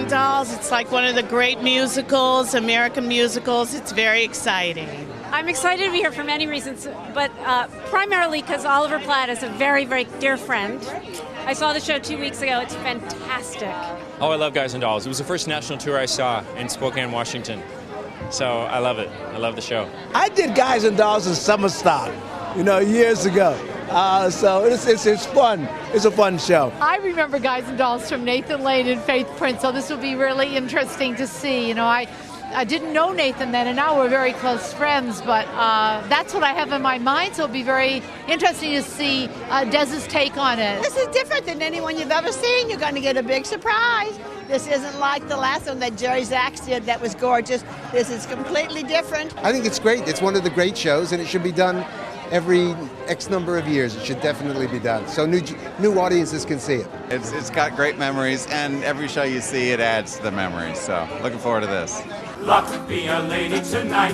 and Dolls. It's like one of the great musicals, American musicals. It's very exciting. I'm excited to be here for many reasons, but primarily because Oliver Platt is a very, very dear friend. I saw the show 2 weeks ago. It's fantastic. Oh, I love Guys and Dolls. It was the first national tour I saw in Spokane, Washington. So I love it. I love the show. I did Guys and Dolls in summer stock, years ago. So it's fun. It's a fun show. I remember Guys and Dolls from Nathan Lane and Faith Prince, so this will be really interesting to see. I didn't know Nathan then, and now we're very close friends, but that's what I have in my mind, so it'll be very interesting to see Dez's take on it. This is different than anyone you've ever seen. You're going to get a big surprise. This isn't like the last one that Jerry Zaks did that was gorgeous. This is completely different. I think it's great. It's one of the great shows, and it should be done every X number of years. It should definitely be done, so new audiences can see it. It's got great memories, and every show you see, it adds to the memories. So looking forward to this. Luck be a lady tonight.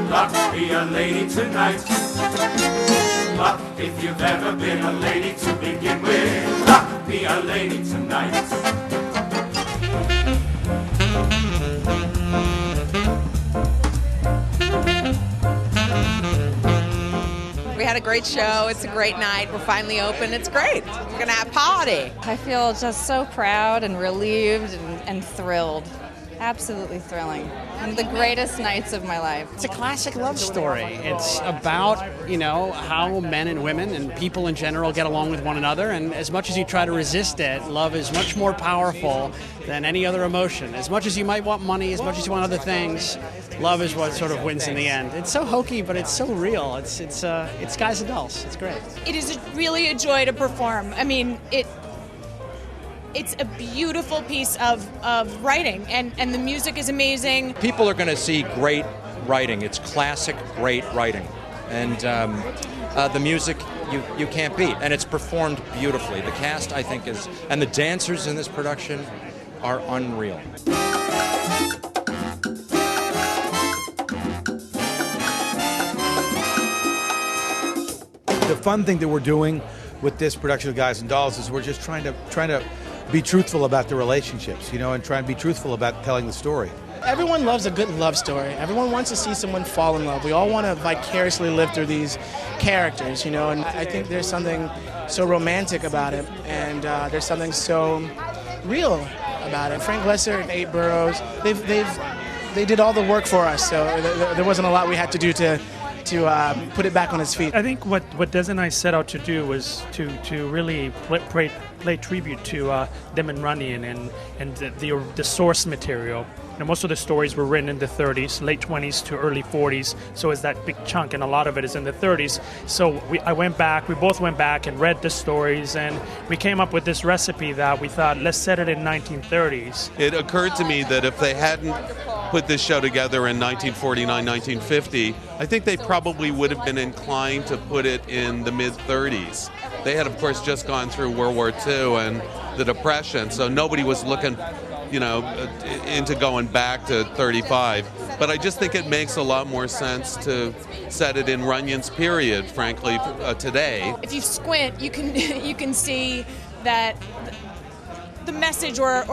Luck be a lady tonight. Luck if you've ever been a lady to begin with. Luck be a lady tonight. We had a great show. It's a great night. We're finally open. It's great. We're going to have a party. I feel just so proud and relieved and thrilled. Absolutely thrilling. One of the greatest nights of my life. It's a classic love story. It's about, how men and women and people in general get along with one another, and as much as you try to resist it, love is much more powerful than any other emotion. As much as you might want money, as much as you want other things, love is what sort of wins in the end. It's so hokey, but it's so real. It's Guys and Dolls. It's great. It is really a joy to perform. I mean, it's a beautiful piece of writing, and the music is amazing. People are going to see great writing. It's classic, great writing. And the music, you can't beat. And it's performed beautifully. The cast, I think, and the dancers in this production are unreal. The fun thing that we're doing with this production of Guys and Dolls is we're just trying to be truthful about the relationships, and try and be truthful about telling the story. Everyone loves a good love story. Everyone wants to see someone fall in love. We all want to vicariously live through these characters, and I think there's something so romantic about it, and there's something so real about it. Frank Lesser and 8 Boroughs, they did all the work for us, so there wasn't a lot we had to do to put it back on its feet. I think what Des and I set out to do was to really play tribute to Damon Runyon and the source material. Most of the stories were written in the 30s, late 20s to early 40s, so it's that big chunk, and a lot of it is in the 30s. So we both went back and read the stories, and we came up with this recipe that we thought, let's set it in 1930s. It occurred to me that if they hadn't put this show together in 1949, 1950, I think they probably would have been inclined to put it in the mid-30s. They had, of course, just gone through World War II and the Depression, so nobody was looking into going back to 35. But I just think it makes a lot more sense to set it in Runyon's period, frankly, today. If you squint, you can see that the message or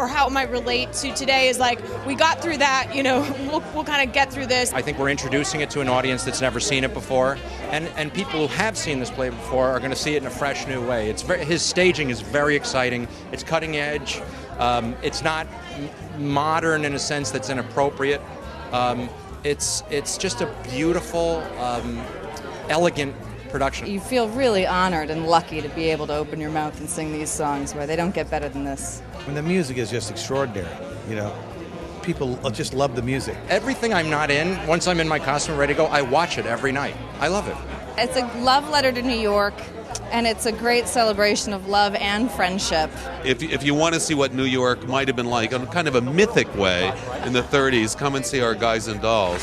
how it might relate to today is like, we got through that, we'll kind of get through this. I think we're introducing it to an audience that's never seen it before, and people who have seen this play before are going to see it in a fresh new way. His staging is very exciting. It's cutting edge. It's not modern in a sense that's inappropriate. It's just a beautiful, elegant production. You feel really honored and lucky to be able to open your mouth and sing these songs where they don't get better than this. And the music is just extraordinary, People just love the music. Everything I'm not in, once I'm in my costume ready to go, I watch it every night. I love it. It's a love letter to New York, and it's a great celebration of love and friendship. If you want to see what New York might have been like in kind of a mythic way in the 30s, come and see our Guys and Dolls.